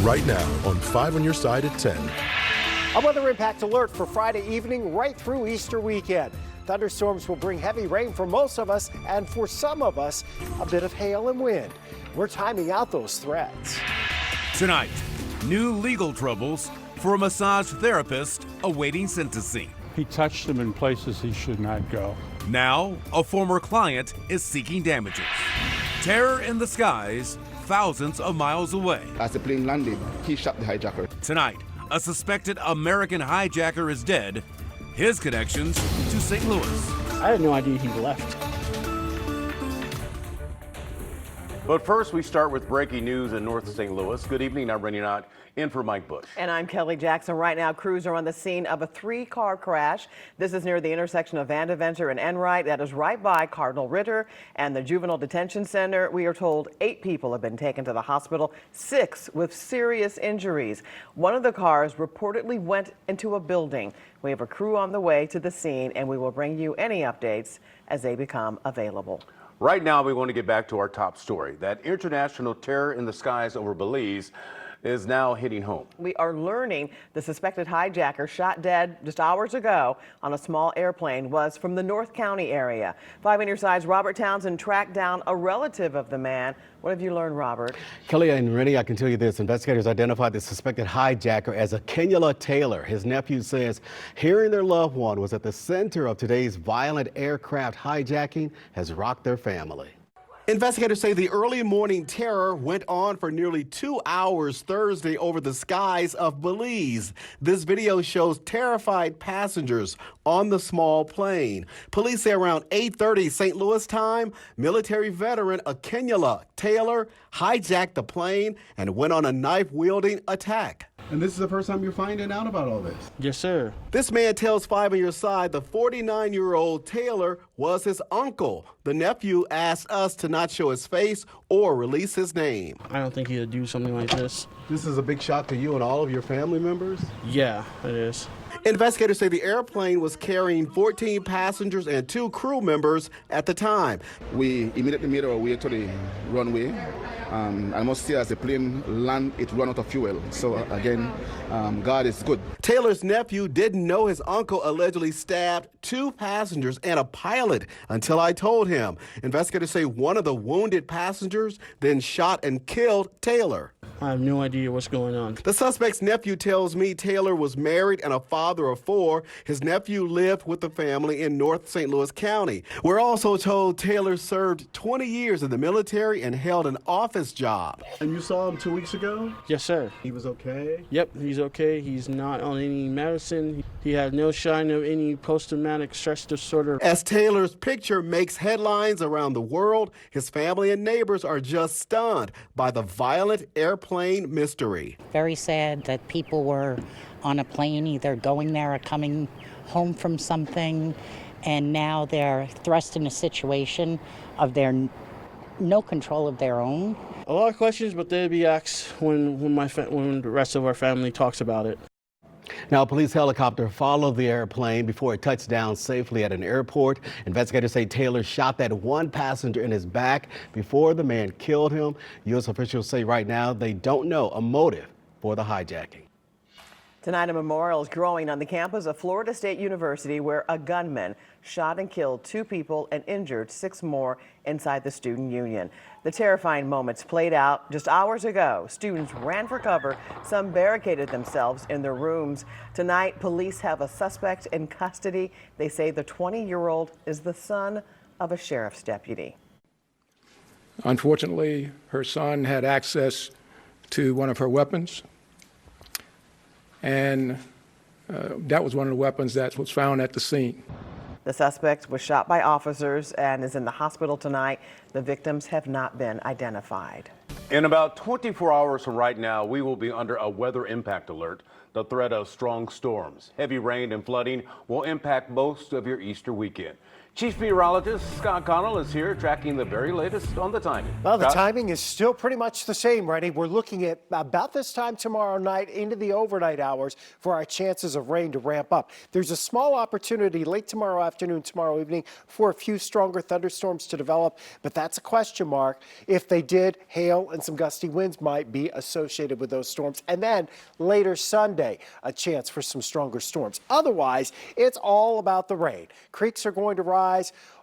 right now on 5 on your side at 10. A weather impact alert for Friday evening right through Easter weekend. Thunderstorms will bring heavy rain for most of us, and for some of us, a bit of hail and wind. We're timing out those threats. Tonight, new legal troubles for a massage therapist awaiting sentencing. He touched them in places he should not go. Now, a former client is seeking damages. Terror in the skies, thousands of miles away. As the plane landed, he shot the hijacker. Tonight, a suspected American hijacker is dead. His connections to St. Louis. I had no idea he left. But first, we start with breaking news in North St. Louis. Good evening. I'm Rennie Knott, in for Mike Bush. And I'm Kelly Jackson. Right now, crews are on the scene of a 3-car crash. This is near the intersection of Vandeventer and Enright. That is right by Cardinal Ritter and the Juvenile Detention Center. We are told 8 people have been taken to the hospital, 6 with serious injuries. One of the cars reportedly went into a building. We have a crew on the way to the scene, and we will bring you any updates as they become available. Right now, we want to get back to our top story. That international terror in the skies over Belize is now hitting home. We are learning the suspected hijacker shot dead just hours ago on a small airplane was from the North County area. 5 on your side's Robert Townsend tracked down a relative of the man. What have you learned, Robert? Kelly and Rennie, I can tell you this. Investigators identified the suspected hijacker as a Kenula Taylor. His nephew says hearing their loved one was at the center of today's violent aircraft hijacking has rocked their family. Investigators say the early morning terror went on for nearly 2 hours Thursday over the skies of Belize. This video shows terrified passengers on the small plane. Police say around 8:30 St. Louis time, military veteran Kenula Taylor hijacked the plane and went on a knife-wielding attack. And this is the first time you're finding out about all this? Yes, sir. This man tells 5 on your side the 49-year-old Taylor was his uncle. The nephew asked us to not show his face or release his name. I don't think he'd do something like this. This is a big shock to you and all of your family members? Yeah, it is. Investigators say the airplane was carrying 14 passengers and 2 crew members at the time. We immediately made our way to the runway. I must say, as the plane landed, it ran out of fuel. So again, God is good. Taylor's nephew didn't know his uncle allegedly stabbed 2 passengers and a pilot until I told him. Investigators say one of the wounded passengers then shot and killed Taylor. I have no idea what's going on. The suspect's nephew tells me Taylor was married and a father of 4. His nephew lived with the family in North St. Louis County. We're also told Taylor served 20 years in the military and held an office job. And you saw him 2 weeks ago? Yes, sir. He was okay? Yep, he's okay. He's not on any medicine. He had no sign of any post-traumatic stress disorder. As Taylor's picture makes headlines around the world, his family and neighbors are just stunned by the violent airplane mystery. Very sad that people were on a plane either going there or coming home from something, and now they're thrust in a situation of their no control of their own. A lot of questions, but they'll be asked when the rest of our family talks about it. Now, a police helicopter followed the airplane before it touched down safely at an airport. Investigators say Taylor shot that one passenger in his back before the man killed him. U.S. officials say right now they don't know a motive for the hijacking. Tonight, a memorial is growing on the campus of Florida State University where a gunman shot and killed 2 people and injured 6 more inside the student union. The terrifying moments played out just hours ago. Students ran for cover. Some barricaded themselves in their rooms. Tonight, police have a suspect in custody. They say the 20-year-old is the son of a sheriff's deputy. Unfortunately, her son had access to one of her weapons. And that was one of the weapons that was found at the scene. The suspect was shot by officers and is in the hospital tonight. The victims have not been identified. In about 24 hours from right now, we will be under a weather impact alert. The threat of strong storms, heavy rain and flooding will impact most of your Easter weekend. Chief Meteorologist Scott Connell is here tracking the very latest on the timing. Well, the Scott? timing is still pretty much the same, Rennie. We're looking at about this time tomorrow night into the overnight hours for our chances of rain to ramp up. There's a small opportunity late tomorrow afternoon, tomorrow evening for a few stronger thunderstorms to develop, but that's a question mark. If they did, hail and some gusty winds might be associated with those storms. And then later Sunday, a chance for some stronger storms. Otherwise, it's all about the rain. Creeks are going to rise.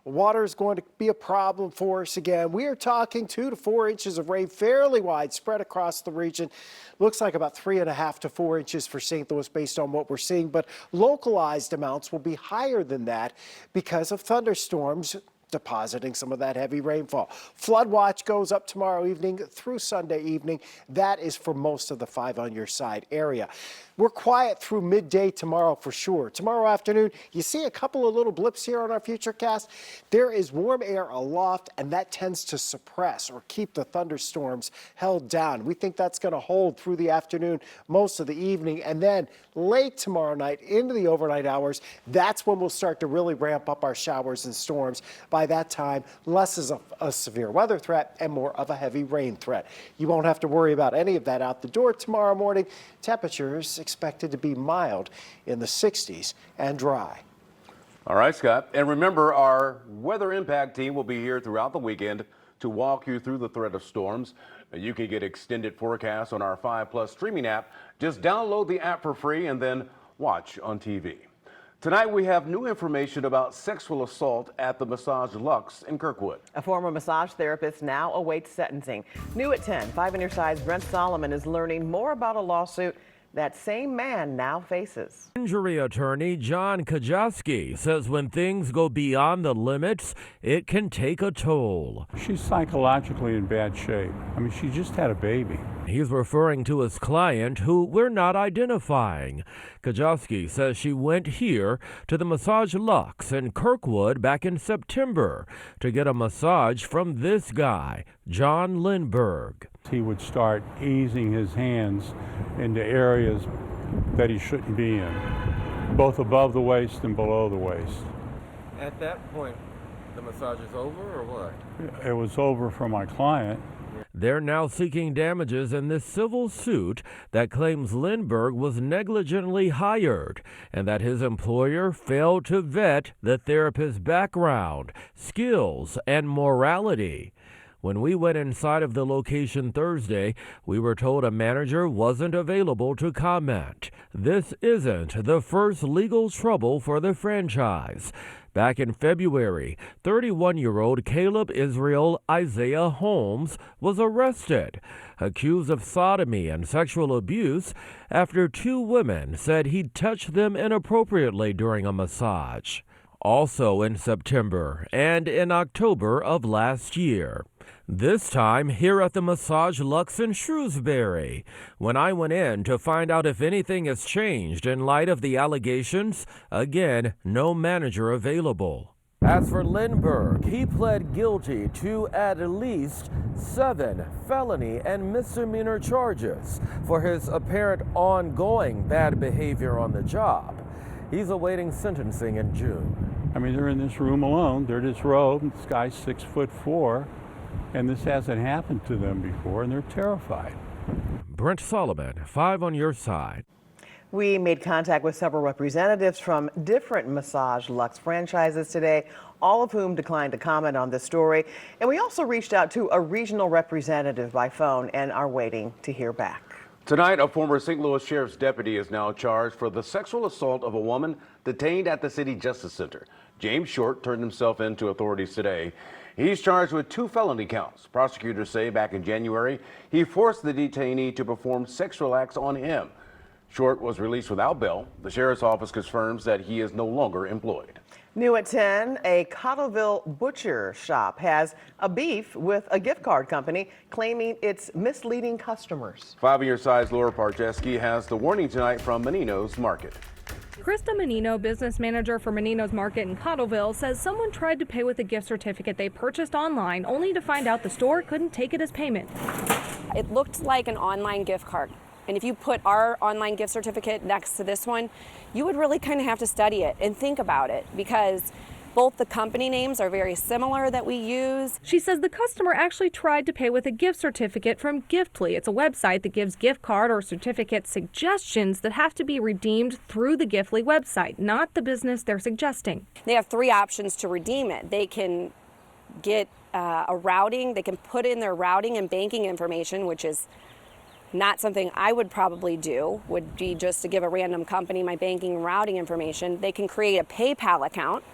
Water is going to be a problem for us again. We are talking 2 to 4 inches of rain, fairly widespread across the region. Looks like about 3.5 to 4 inches for St. Louis based on what we're seeing, but localized amounts will be higher than that because of thunderstorms depositing some of that heavy rainfall. Flood watch goes up tomorrow evening through Sunday evening. That is for most of the 5 on your side area. We're quiet through midday tomorrow for sure. Tomorrow afternoon, you see a couple of little blips here on our futurecast. There is warm air aloft, and that tends to suppress or keep the thunderstorms held down. We think that's going to hold through the afternoon, most of the evening, and then late tomorrow night into the overnight hours, that's when we'll start to really ramp up our showers and storms. By that time, less is a severe weather threat and more of a heavy rain threat. You won't have to worry about any of that out the door tomorrow morning. Temperatures expected to be mild in the 60s and dry. All right, Scott. And remember, our weather impact team will be here throughout the weekend to walk you through the threat of storms. You can get extended forecasts on our 5+ streaming app. Just download the app for free and then watch on TV. Tonight, we have new information about sexual assault at the Massage Luxe in Kirkwood. A former massage therapist now awaits sentencing. New at 10, 5 on your side's Brent Solomon is learning more about a lawsuit that same man now faces. Injury attorney John Kajowski says when things go beyond the limits, it can take a toll. She's psychologically in bad shape. I mean, she just had a baby. He's referring to his client, who we're not identifying. Kajowski says she went here to the Massage Luxe in Kirkwood back in September to get a massage from this guy, John Lindberg. He would start easing his hands into areas that he shouldn't be in, both above the waist and below the waist. At that point, the massage is over or what? It was over for my client. They're now seeking damages in this civil suit that claims Lindberg was negligently hired and that his employer failed to vet the therapist's background, skills, and morality. When we went inside of the location Thursday, we were told a manager wasn't available to comment. This isn't the first legal trouble for the franchise. Back in February, 31-year-old Caleb Israel Isaiah Holmes was arrested, accused of sodomy and sexual abuse after 2 women said he'd touched them inappropriately during a massage. Also in September and in October of last year. This time here at the Massage Luxe in Shrewsbury. When I went in to find out if anything has changed in light of the allegations, again, no manager available. As for Lindberg, he pled guilty to at least 7 felony and misdemeanor charges for his apparent ongoing bad behavior on the job. He's awaiting sentencing in June. I mean, they're in this room alone. They're disrobed. This guy's 6'4", and this hasn't happened to them before, and they're terrified. Brent Solomon, 5 on your side. We made contact with several representatives from different Massage Luxe franchises today, all of whom declined to comment on this story. And we also reached out to a regional representative by phone and are waiting to hear back. Tonight, a former St. Louis Sheriff's deputy is now charged for the sexual assault of a woman detained at the City Justice Center. James Short turned himself in to authorities today. He's charged with 2 felony counts. Prosecutors say back in January, he forced the detainee to perform sexual acts on him. Short was released without bail. The sheriff's office confirms that he is no longer employed. New at 10, a Cottleville butcher shop has a beef with a gift card company claiming it's misleading customers. 5 on your side's Laura Parcheski has the warning tonight from Menino's Market. Krista Menino, business manager for Menino's Market in Cottleville, says someone tried to pay with a gift certificate they purchased online, only to find out the store couldn't take it as payment. It looked like an online gift card. And if you put our online gift certificate next to this one, you would really kind of have to study it and think about it, because Both the company names are very similar that we use. She says the customer actually tried to pay with a gift certificate from Giftly. It's a website that gives gift card or certificate suggestions that have to be redeemed through the Giftly website, not the business they're suggesting. They have 3 options to redeem it. They can get a routing, they can put in their routing and banking information, which is not something I would probably do, would be just to give a random company my banking and routing information. They can create a PayPal account,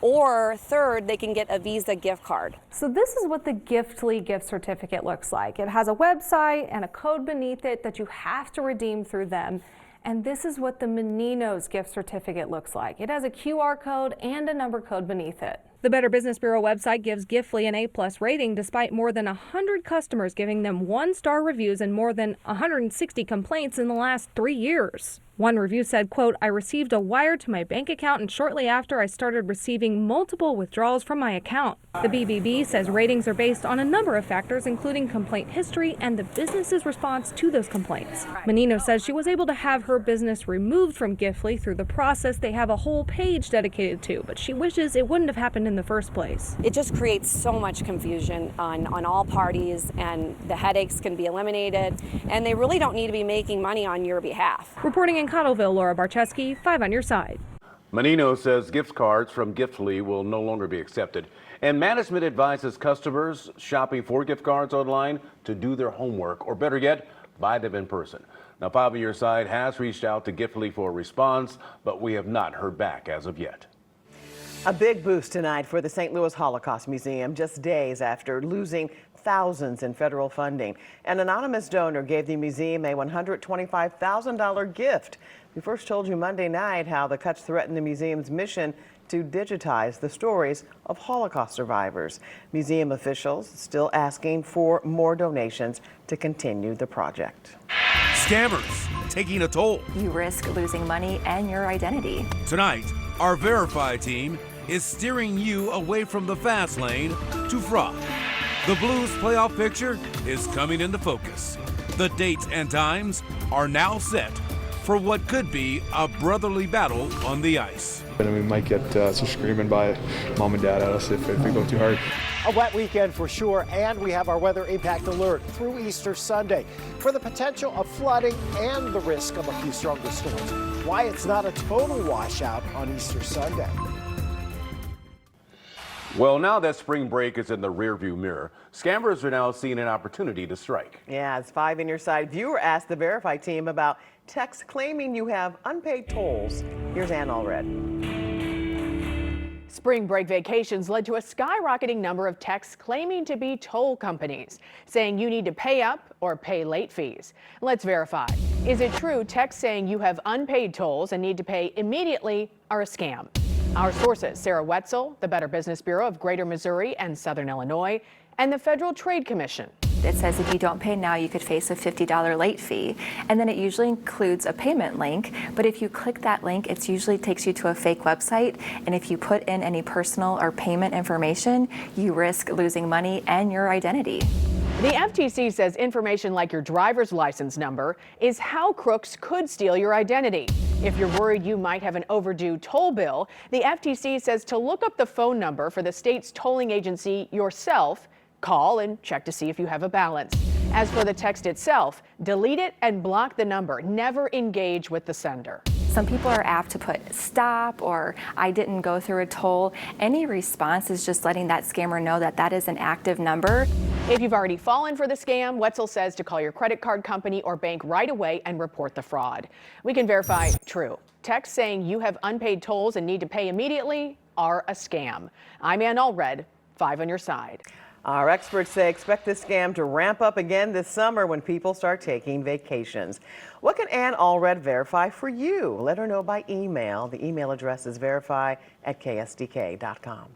or third, they can get a Visa gift card. So this is what the Giftly gift certificate looks like. It has a website and a code beneath it that you have to redeem through them. And this is what the Menino's gift certificate looks like. It has a QR code and a number code beneath it. The Better Business Bureau website gives Giftly an A+ rating despite more than 100 customers giving them 1-star reviews and more than 160 complaints in the last 3 years. One review said, quote, "I received a wire to my bank account and shortly after I started receiving multiple withdrawals from my account." The BBB says ratings are based on a number of factors, including complaint history and the business's response to those complaints. Menino says she was able to have her business removed from Giftly through the process they have a whole page dedicated to, but she wishes it wouldn't have happened in the first place. It just creates so much confusion on all parties, and the headaches can be eliminated, and they really don't need to be making money on your behalf. Reporting in Cottleville, Laura Barczewski, 5 on your side. Menino says gift cards from Giftly will no longer be accepted, and management advises customers shopping for gift cards online to do their homework, or better yet, buy them in person. Now, 5 on your side has reached out to Giftly for a response, but we have not heard back as of yet. A big boost tonight for the St. Louis Holocaust Museum, just days after losing thousands in federal funding. An anonymous donor gave the museum a $125,000 gift. We first told you Monday night how the cuts threaten the museum's mission to digitize the stories of Holocaust survivors. Museum officials still asking for more donations to continue the project. Scammers taking a toll. You risk losing money and your identity. Tonight, our Verify team is steering you away from the fast lane to fraud. The Blues playoff picture is coming into focus. The dates and times are now set for what could be a brotherly battle on the ice. And we might get some screaming by mom and dad at us if we go too hard. A wet weekend for sure, and we have our weather impact alert through Easter Sunday for the potential of flooding and the risk of a few stronger storms. Why it's not a total washout on Easter Sunday. Well, now that spring break is in the rearview mirror, scammers are now seeing an opportunity to strike. Yeah, as 5 on your side viewer asked the Verify team about texts claiming you have unpaid tolls. Here's Ann Allred. Spring break vacations led to a skyrocketing number of texts claiming to be toll companies, saying you need to pay up or pay late fees. Let's verify. Is it true texts saying you have unpaid tolls and need to pay immediately are a scam? Our sources, Sarah Wetzel, the Better Business Bureau of Greater Missouri and Southern Illinois, and the Federal Trade Commission. It says if you don't pay now, you could face a $50 late fee. And then it usually includes a payment link. But if you click that link, it usually takes you to a fake website. And if you put in any personal or payment information, you risk losing money and your identity. The FTC says information like your driver's license number is how crooks could steal your identity. If you're worried you might have an overdue toll bill, the FTC says to look up the phone number for the state's tolling agency yourself, call and check to see if you have a balance. As for the text itself, delete it and block the number. Never engage with the sender. Some people are apt to put stop or I didn't go through a toll. Any response is just letting that scammer know that that is an active number. If you've already fallen for the scam, Wetzel says to call your credit card company or bank right away and report the fraud. We can verify true. Texts saying you have unpaid tolls and need to pay immediately are a scam. I'm Ann Allred, 5 on your side. Our experts say expect this scam to ramp up again this summer when people start taking vacations. What can Ann Allred verify for you? Let her know by email. The email address is verify@ksdk.com.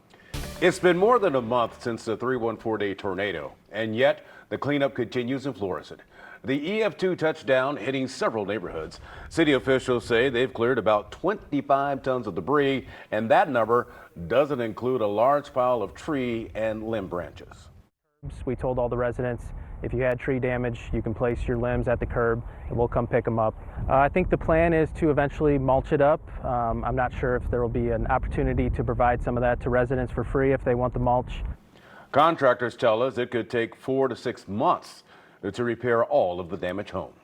It's been more than a month since the 314-day tornado, and yet the cleanup continues in Florissant. The EF2 touchdown hitting several neighborhoods. City officials say they've cleared about 25 tons of debris, and that number doesn't include a large pile of tree and limb branches. We told all the residents If you had tree damage, you can place your limbs at the curb and we'll come pick them up. I think the plan is to eventually mulch it up. I'm not sure if there will be an opportunity to provide some of that to residents for free if they want the mulch. Contractors tell us it could take 4 to 6 months to repair all of the damaged homes.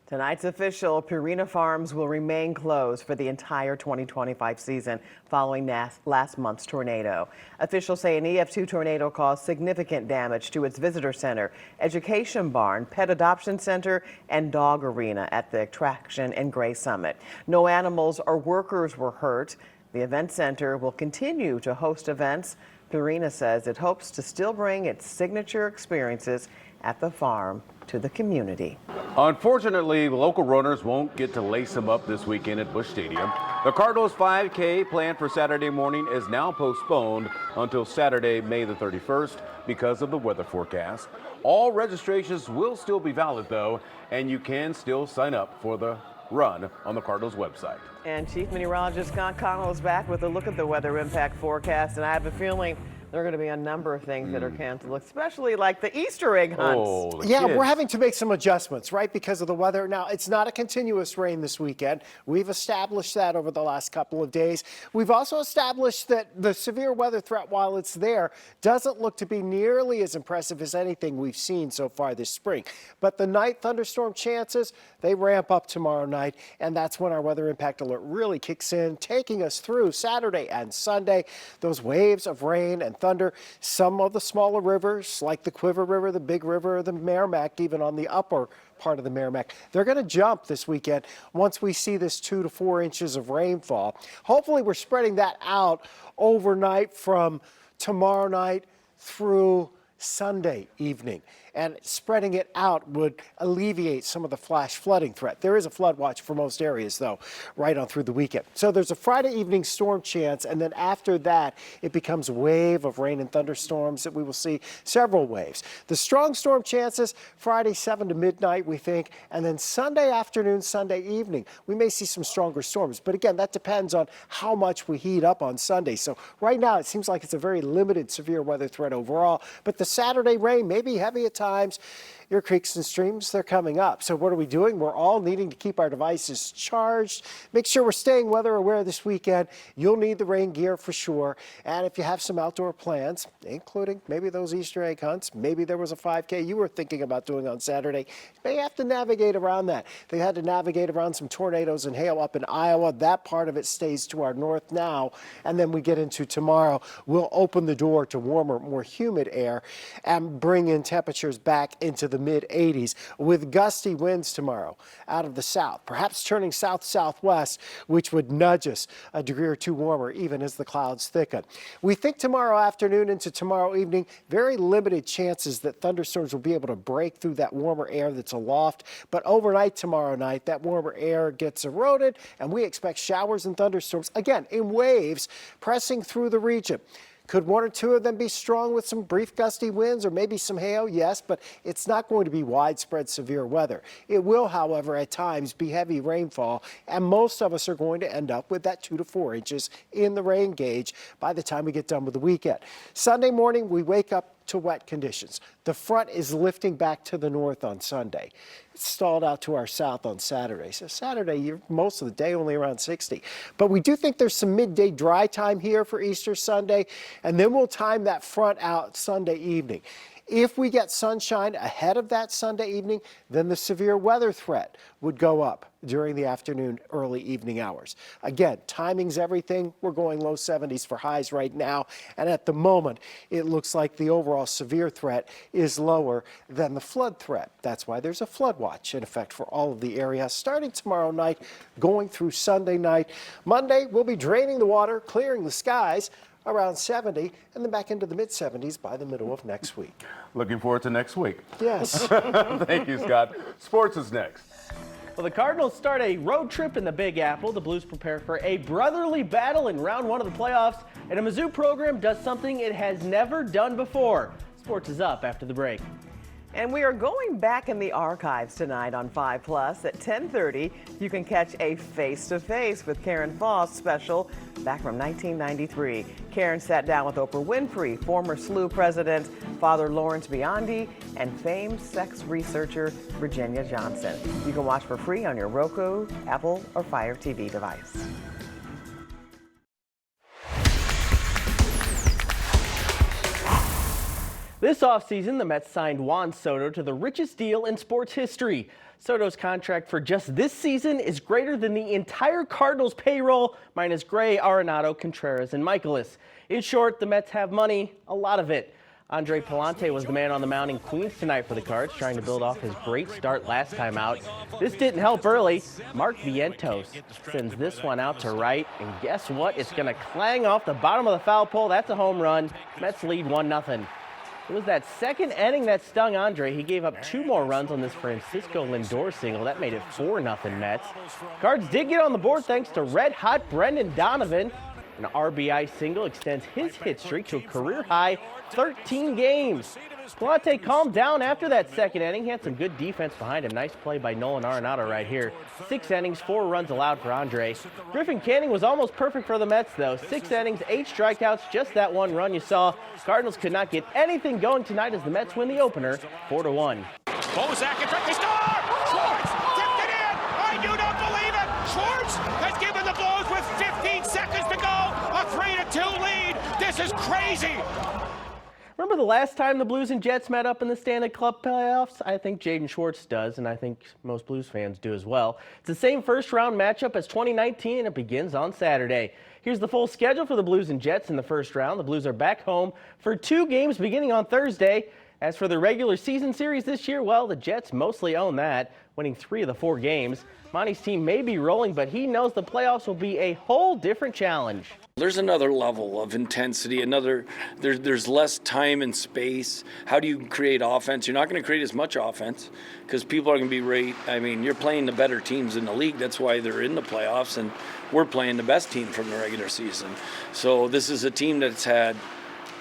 Tonight's official, Purina Farms will remain closed for the entire 2025 season following last month's tornado. Officials say an EF2 tornado caused significant damage to its visitor center, education barn, pet adoption center, and dog arena at the attraction in Gray Summit. No animals or workers were hurt. The event center will continue to host events. Purina says it hopes to still bring its signature experiences at the farm to the community. Unfortunately, local runners won't get to lace them up this weekend at Busch Stadium. The Cardinals 5K planned for Saturday morning is now postponed until Saturday, May the 31st because of the weather forecast. All registrations will still be valid though, and you can still sign up for the run on the Cardinals website. And Chief Meteorologist Scott Connell is back with a look at the weather impact forecast, and I have a feeling there are going to be a number of things that are canceled, especially like the Easter egg hunts. Yeah, we're having to make some adjustments, right, because of the weather. Now, it's not a continuous rain this weekend. We've established that over the last couple of days. We've also established that the severe weather threat, while it's there, doesn't look to be nearly as impressive as anything we've seen so far this spring. But the night thunderstorm chances, they ramp up tomorrow night, and that's when our weather impact alert really kicks in, taking us through Saturday and Sunday. Those waves of rain and thunder, some of the smaller rivers like the Quiver River, the Big River, the Merrimack, even on the upper part of the Merrimack, they're going to jump this weekend once we see this 2 to 4 inches of rainfall. Hopefully we're spreading that out overnight from tomorrow night through Sunday evening, and spreading it out would alleviate some of the flash flooding threat. There is a flood watch for most areas, though, right on through the weekend. So there's a Friday evening storm chance, and then after that, it becomes a wave of rain and thunderstorms that we will see, several waves. The strong storm chances, Friday 7 to midnight, we think, and then Sunday afternoon, Sunday evening, we may see some stronger storms. But again, that depends on how much we heat up on Sunday. So right now, it seems like it's a very limited severe weather threat overall, but the Saturday rain may be heavy at times. Your creeks and streams, they're coming up. So what are we doing? We're all needing to keep our devices charged. Make sure we're staying weather aware this weekend. You'll need the rain gear for sure. And if you have some outdoor plans, including maybe those Easter egg hunts, maybe there was a 5K you were thinking about doing on Saturday, you may have to navigate around that. They had to navigate around some tornadoes and hail up in Iowa. That part of it stays to our north now. And then we get into tomorrow. We'll open the door to warmer, more humid air and bring in temperatures back into the mid-80s with gusty winds tomorrow out of the south, perhaps turning south-southwest, which would nudge us a degree or two warmer even as the clouds thicken. We think tomorrow afternoon into tomorrow evening, very limited chances that thunderstorms will be able to break through that warmer air that's aloft, but overnight tomorrow night, that warmer air gets eroded and we expect showers and thunderstorms, again, in waves pressing through the region. Could 1 or 2 of them be strong with some brief gusty winds or maybe some hail? Yes, but it's not going to be widespread severe weather. It will, however, at times be heavy rainfall, and most of us are going to end up with that 2 to 4 inches in the rain gauge by the time we get done with the weekend. Sunday morning, we wake up to wet conditions. The front is lifting back to the north on Sunday. It's stalled out to our south on Saturday. So Saturday, you're most of the day only around 60. But we do think there's some midday dry time here for Easter Sunday, and then we'll time that front out Sunday evening. If we get sunshine ahead of that Sunday evening, then the severe weather threat would go up during the afternoon, early evening hours. Again, timing's everything. We're going low 70s for highs right now. And at the moment, it looks like the overall severe threat is lower than the flood threat. That's why there's a flood watch in effect for all of the areas starting tomorrow night, going through Sunday night. Monday, we'll be draining the water, clearing the skies around 70, and then back into the mid-70s by the middle of next week. Looking forward to next week. Yes. Thank you, Scott. Sports is next. Well, the Cardinals start a road trip in the Big Apple. The Blues prepare for a brotherly battle in round 1 of the playoffs, and a Mizzou program does something it has never done before. Sports is up after the break. And we are going back in the archives tonight on 5 Plus at 10:30. You can catch a face-to-face with Karen Foss special back from 1993. Karen sat down with Oprah Winfrey, former SLU president, Father Lawrence Biondi, and famed sex researcher Virginia Johnson. You can watch for free on your Roku, Apple, or Fire TV device. This offseason, the Mets signed Juan Soto to the richest deal in sports history. Soto's contract for just this season is greater than the entire Cardinals payroll, minus Gray, Arenado, Contreras, and Michaelis. In short, the Mets have money, a lot of it. Andre Palante was the man on the mound in Queens tonight for the Cards, trying to build off his great start last time out. This didn't help early. Mark Vientos sends this one out to right, and guess what? It's going to clang off the bottom of the foul pole. That's a home run. Mets lead 1-0. It was that second inning that stung Andre. He gave up 2 more runs on this Francisco Lindor single. That made it 4-0 Mets. Cards did get on the board thanks to red-hot Brendan Donovan. An RBI single extends his hit streak to a career-high 13 games. Palante calmed down after that second inning. He had some good defense behind him. Nice play by Nolan Arenado right here. 6 innings, 4 runs allowed for Andre. Griffin Canning was almost perfect for the Mets, though. 6 innings, 8 strikeouts, just that 1 run you saw. Cardinals could not get anything going tonight as the Mets win the opener 4-1. Bozak in front, they score! Schwartz tipped it in! I do not believe it! Schwartz has given the Blues with 15 seconds to go! A 3-2 lead! This is crazy! Remember the last time the Blues and Jets met up in the Stanley Cup playoffs? I think Jaden Schwartz does, and I think most Blues fans do as well. It's the same first-round matchup as 2019, and it begins on Saturday. Here's the full schedule for the Blues and Jets in the first round. The Blues are back home for 2 games beginning on Thursday. As for the regular season series this year, well, the Jets mostly own that, winning 3 of the 4 games. Monty's team may be rolling, but he knows the playoffs will be a whole different challenge. There's another level of intensity, there's less time and space. How do you create offense? You're not going to create as much offense because people are going to be you're playing the better teams in the league. That's why they're in the playoffs, and we're playing the best team from the regular season. So this is a team that's had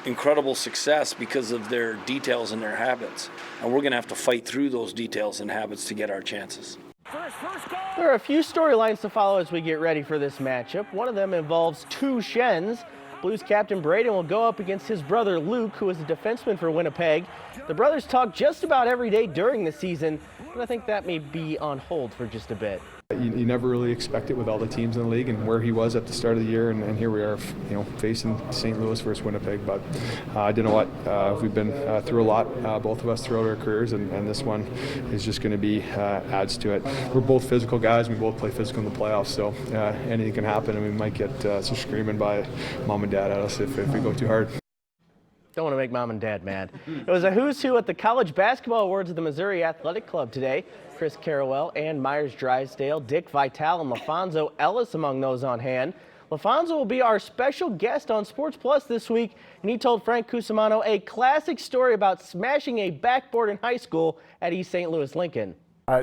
incredible success because of their details and their habits. And we're going to have to fight through those details and habits to get our chances. There are a few storylines to follow as we get ready for this matchup. One of them involves 2 Shens. Blues captain Braden will go up against his brother Luke, who is a defenseman for Winnipeg. The brothers talk just about every day during the season, but I think that may be on hold for just a bit. You never really expect it with all the teams in the league and where he was at the start of the year, and here we are, facing St. Louis versus Winnipeg. But you know what? We've been through a lot, both of us throughout our careers, and this one is just going to be adds to it. We're both physical guys. We both play physical in the playoffs, so anything can happen, and we might get some screaming by mom and dad at us if we go too hard. Don't want to make mom and dad mad. It was a who's who at the College Basketball Awards of the Missouri Athletic Club today. Chris Carrawell, Ann Myers-Drysdale, Dick Vitale, and LaFonso Ellis among those on hand. LaFonso will be our special guest on Sports Plus this week, and he told Frank Cusimano a classic story about smashing a backboard in high school at East St. Louis Lincoln.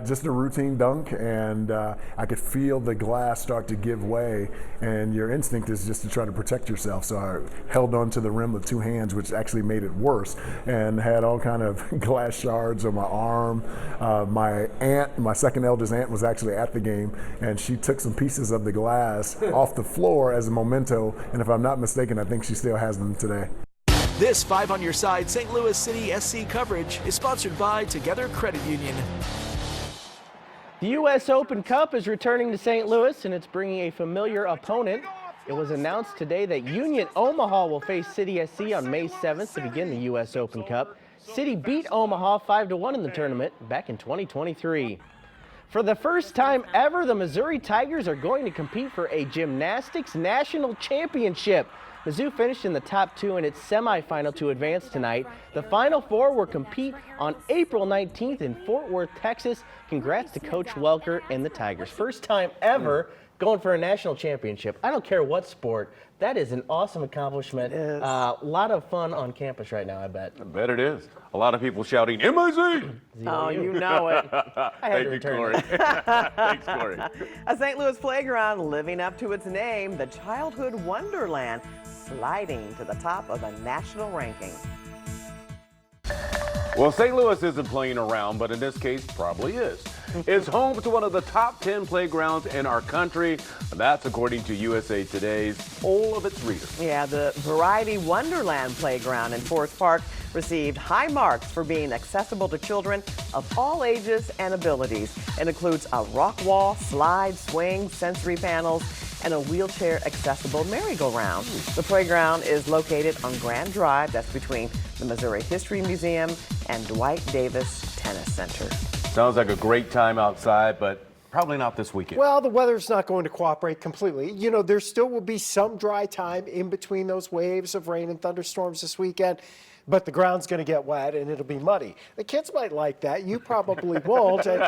Just a routine dunk, and I could feel the glass start to give way, and your instinct is just to try to protect yourself. So I held onto the rim with 2 hands, which actually made it worse, and had all kind of glass shards on my arm. My aunt, my second eldest aunt, was actually at the game, and she took some pieces of the glass off the floor as a memento, and if I'm not mistaken, I think she still has them today. This 5 on Your Side St. Louis City SC coverage is sponsored by Together Credit Union. The U.S. Open Cup is returning to St. Louis, and it's bringing a familiar opponent. It was announced today that Union Omaha will face City SC on May 7th to begin the U.S. Open Cup. City beat Omaha 5-1 in the tournament back in 2023. For the first time ever, the Missouri Tigers are going to compete for a gymnastics national championship. Mizzou finished in the top 2 in its semifinal to advance tonight. The Final 4 will compete on April 19th in Fort Worth, Texas. Congrats to Coach Welker and the Tigers. First time ever going for a national championship. I don't care what sport. That is an awesome accomplishment. A lot of fun on campus right now, I bet. I bet it is. A lot of people shouting, MIZ! Oh, you know it. Thank you, Corey. Thanks, Corey. A St. Louis playground living up to its name, the childhood wonderland, sliding to the top of the national ranking. Well, St. Louis isn't playing around, but in this case, probably is. It's home to one of the top 10 playgrounds in our country. That's according to USA Today's poll of its readers. Yeah, the Variety Wonderland Playground in Forest Park received high marks for being accessible to children of all ages and abilities. It includes a rock wall, slide, swing, sensory panels, and a wheelchair-accessible merry-go-round. The playground is located on Grand Drive. That's between the Missouri History Museum and Dwight Davis Tennis Center. Sounds like a great time outside, but probably not this weekend. Well, the weather's not going to cooperate completely. You know, there still will be some dry time in between those waves of rain and thunderstorms this weekend, but the ground's going to get wet and it'll be muddy. The kids might like that. You probably won't, and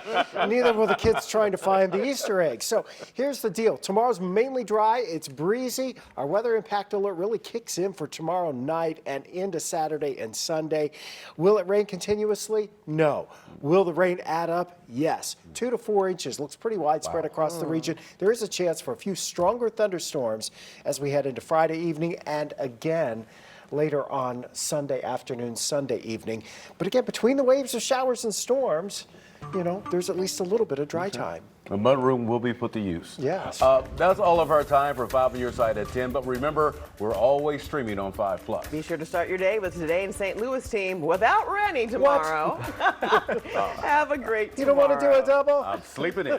neither will the kids trying to find the Easter eggs. So here's the deal. Tomorrow's mainly dry. It's breezy. Our weather impact alert really kicks in for tomorrow night and into Saturday and Sunday. Will it rain continuously? No. Will the rain add up? Yes. 2 to 4 inches. Looks pretty widespread across the region. There is a chance for a few stronger thunderstorms as we head into Friday evening and again later on Sunday afternoon, Sunday evening. But again, between the waves of showers and storms, you know, there's at least a little bit of dry time. The mudroom will be put to use. Yes. That's all of our time for 5 on your side at 10. But remember, we're always streaming on 5+. Be sure to start your day with Today in St. Louis team without Rennie tomorrow. Have a great tomorrow. You don't want to do a double? I'm sleeping in.